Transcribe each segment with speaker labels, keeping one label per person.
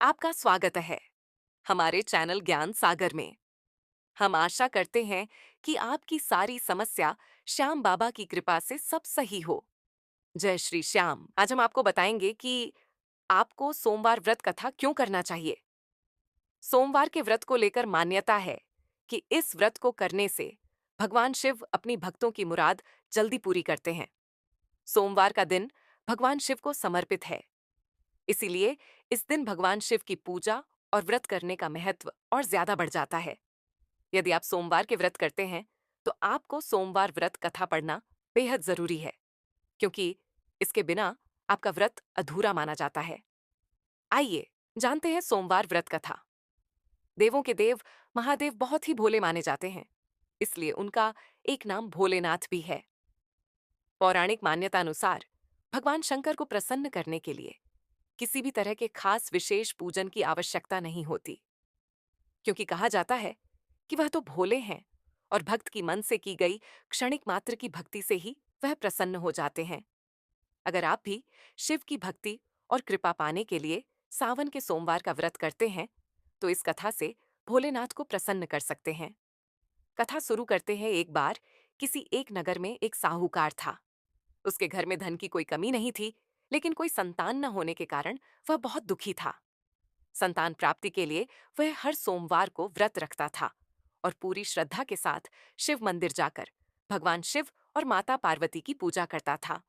Speaker 1: आपका स्वागत है हमारे चैनल ज्ञान सागर में। हम आशा करते हैं कि आपकी सारी समस्या श्याम बाबा की कृपा से सब सही हो। जय श्री श्याम। आज हम आपको बताएंगे कि आपको सोमवार व्रत कथा क्यों करना चाहिए। सोमवार के व्रत को लेकर मान्यता है कि इस व्रत को करने से भगवान शिव अपनी भक्तों की मुराद जल्दी पूरी करते हैं। सोमवार का दिन भगवान शिव को समर्पित है, इसीलिए इस दिन भगवान शिव की पूजा और व्रत करने का महत्व और ज्यादा बढ़ जाता है। यदि आप सोमवार के व्रत करते हैं तो आपको सोमवार व्रत कथा पढ़ना बेहद जरूरी है, क्योंकि इसके बिना आपका व्रत अधूरा माना जाता है। आइए जानते हैं सोमवार व्रत कथा। देवों के देव महादेव बहुत ही भोले माने जाते हैं, इसलिए उनका एक नाम भोलेनाथ भी है। पौराणिक मान्यता अनुसार भगवान शंकर को प्रसन्न करने के लिए किसी भी तरह के खास विशेष पूजन की आवश्यकता नहीं होती, क्योंकि कहा जाता है कि वह तो भोले हैं और भक्त की मन से की गई क्षणिक मात्र की भक्ति से ही वह प्रसन्न हो जाते हैं। अगर आप भी शिव की भक्ति और कृपा पाने के लिए सावन के सोमवार का व्रत करते हैं तो इस कथा से भोलेनाथ को प्रसन्न कर सकते हैं। कथा शुरू करते हैं। एक बार किसी एक नगर में एक साहूकार था। उसके घर में धन की कोई कमी नहीं थी, लेकिन कोई संतान न होने के कारण वह बहुत दुखी था। संतान प्राप्ति के लिए वह हर सोमवार को व्रत रखता था और पूरी श्रद्धा के साथ शिव मंदिर जाकर भगवान शिव और माता पार्वती की पूजा करता था।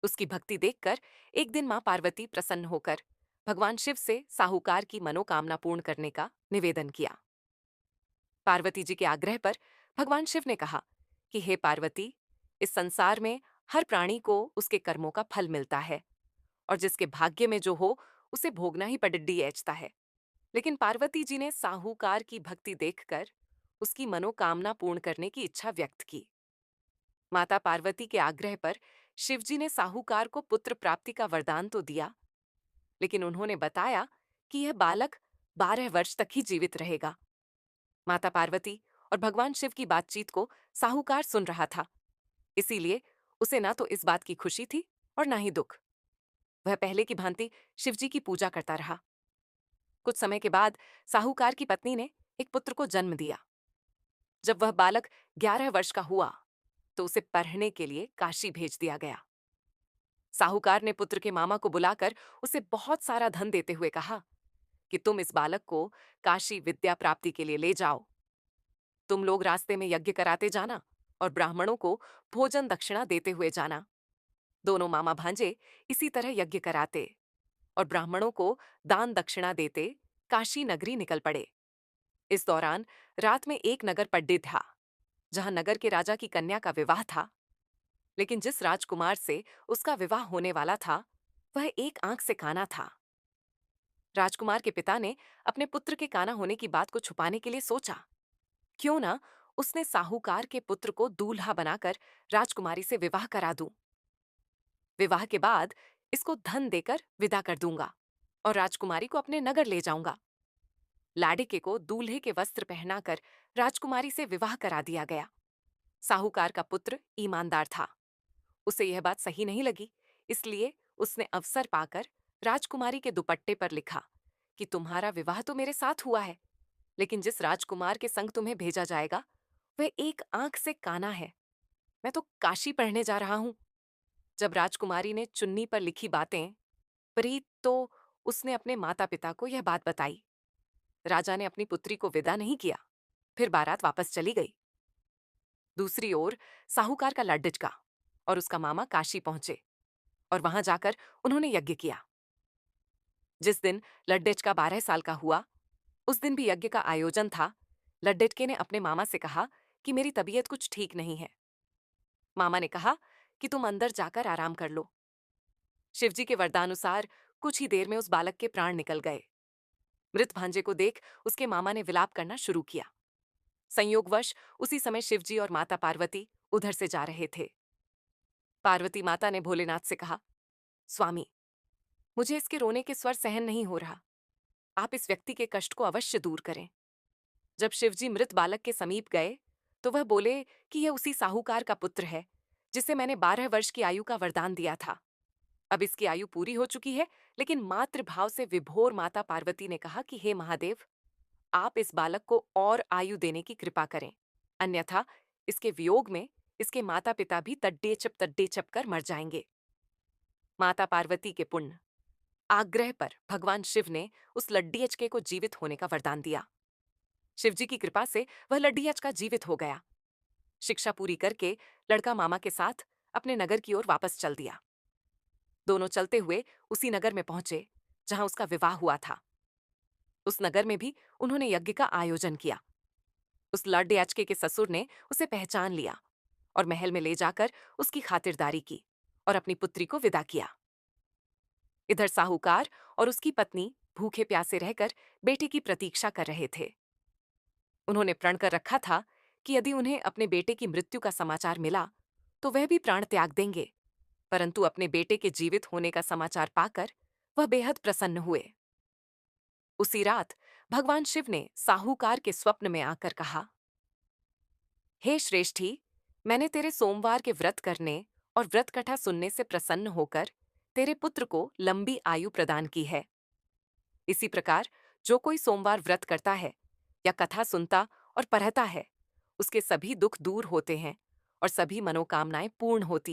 Speaker 1: उसकी भक्ति देखकर एक दिन मां पार्वती प्रसन्न होकर भगवान शिव से साहूकार की मनोकामना पूर्ण करने का निवेदन किया। पार्वती जी के आग्रह पर भगवान शिव ने कहा कि हे पार्वती, इस संसार में हर प्राणी को उसके कर्मों का फल मिलता है और जिसके भाग्य में जो हो उसे भोगना ही पडिड्डी ऐचता है। लेकिन पार्वती जी ने साहूकार की भक्ति देखकर उसकी मनोकामना पूर्ण करने की इच्छा व्यक्त की। माता पार्वती के आग्रह पर शिवजी ने साहूकार को पुत्र प्राप्ति का वरदान तो दिया, लेकिन उन्होंने बताया कि यह बालक 12 वर्ष तक ही जीवित रहेगा। माता पार्वती और भगवान शिव की बातचीत को साहूकार सुन रहा था, इसीलिए उसे ना तो इस बात की खुशी थी और ना ही दुख। वह पहले की भांति शिवजी की पूजा करता रहा। कुछ समय के बाद साहूकार की पत्नी ने एक पुत्र को जन्म दिया। जब वह बालक 11 वर्ष का हुआ तो उसे पढ़ने के लिए काशी भेज दिया गया। साहूकार ने पुत्र के मामा को बुलाकर उसे बहुत सारा धन देते हुए कहा कि तुम इस बालक को काशी विद्या प्राप्ति के लिए ले जाओ। तुम लोग रास्ते में यज्ञ कराते जाना और ब्राह्मणों को भोजन दक्षिणा देते हुए जाना। दोनों मामा भांजे इसी तरह यज्ञ कराते और ब्राह्मणों को दान दक्षिणा देते काशी नगरी निकल पड़े। इस दौरान रात में एक नगर पड्डी था, जहां नगर के राजा की कन्या का विवाह था। लेकिन जिस राजकुमार से उसका विवाह होने वाला था वह एक आंख से काना था। राजकुमार के पिता ने अपने पुत्र के काना होने की बात को छुपाने के लिए सोचा, क्यों ना उसने साहूकार के पुत्र को दूल्हा बनाकर राजकुमारी से विवाह करा दूं। विवाह के बाद इसको धन देकर विदा कर दूंगा और राजकुमारी को अपने नगर ले जाऊंगा। लाड़िके को दूल्हे के वस्त्र पहनाकर राजकुमारी से विवाह करा दिया गया। साहूकार का पुत्र ईमानदार था। उसे यह बात सही नहीं लगी, इसलिए उसने अवसर पाकर राजकुमारी के दुपट्टे पर लिखा कि तुम्हारा विवाह तो मेरे साथ हुआ है, लेकिन जिस राजकुमार के संग तुम्हें भेजा जाएगा वह एक आंख से काना है। मैं तो काशी पढ़ने जा रहा हूं। जब राजकुमारी ने चुन्नी पर लिखी बातें पढ़ी तो उसने अपने माता पिता को यह बात बताई। राजा ने अपनी पुत्री को विदा नहीं किया, फिर बारात वापस चली गई। दूसरी ओर साहूकार का लड्डचका और उसका मामा काशी पहुंचे और वहां जाकर उन्होंने यज्ञ किया। जिस दिन लड्डचका 12 साल का हुआ उस दिन भी यज्ञ का आयोजन था। लड्डचके ने अपने मामा से कहा कि मेरी तबीयत कुछ ठीक नहीं है। मामा ने कहा कि तुम अंदर जाकर आराम कर लो। शिवजी के वरदानुसार कुछ ही देर में उस बालक के प्राण निकल गए। मृत भांजे को देख उसके मामा ने विलाप करना शुरू किया। संयोगवश उसी समय शिवजी और माता पार्वती उधर से जा रहे थे। पार्वती माता ने भोलेनाथ से कहा, स्वामी, मुझे इसके रोने के स्वर सहन नहीं हो रहा। आप इस व्यक्ति के कष्ट को अवश्य दूर करें। जब शिवजी मृत बालक के समीप गए तो वह बोले कि यह उसी साहूकार का पुत्र है जिसे मैंने 12 वर्ष की आयु का वरदान दिया था। अब इसकी आयु पूरी हो चुकी है, लेकिन मातृभाव से विभोर माता पार्वती ने कहा कि हे महादेव, आप इस बालक को और आयु देने की कृपा करें, अन्यथा इसके वियोग में इसके माता पिता भी तड्डे चप कर मर जाएंगे। माता पार्वती के पुण्य आग्रह पर भगवान शिव ने उस लड्डियचके को जीवित होने का वरदान दिया। शिवजी की कृपा से वह लड्डियचका जीवित हो गया। शिक्षा पूरी करके लड़का मामा के साथ अपने नगर की ओर वापस चल दिया। दोनों चलते हुए उसी नगर में पहुंचे जहां उसका विवाह हुआ था। उस नगर में भी उन्होंने यज्ञ का आयोजन किया। उस लड्डियचके के ससुर ने उसे पहचान लिया और महल में ले जाकर उसकी खातिरदारी की और अपनी पुत्री को विदा किया। इधर साहूकार और उसकी पत्नी भूखे प्यासे रहकर बेटे की प्रतीक्षा कर रहे थे। उन्होंने प्रण कर रखा था कि यदि उन्हें अपने बेटे की मृत्यु का समाचार मिला तो वह भी प्राण त्याग देंगे, परंतु अपने बेटे के जीवित होने का समाचार पाकर वह बेहद प्रसन्न हुए। उसी रात भगवान शिव ने साहूकार के स्वप्न में आकर कहा, हे श्रेष्ठी, मैंने तेरे सोमवार के व्रत करने और व्रत कथा सुनने से प्रसन्न होकर तेरे पुत्र को लंबी आयु प्रदान की है। इसी प्रकार जो कोई सोमवार व्रत करता है या कथा सुनता और पढ़ता है, उसके सभी दुख दूर होते हैं और सभी मनोकामनाएं पूर्ण होती हैं।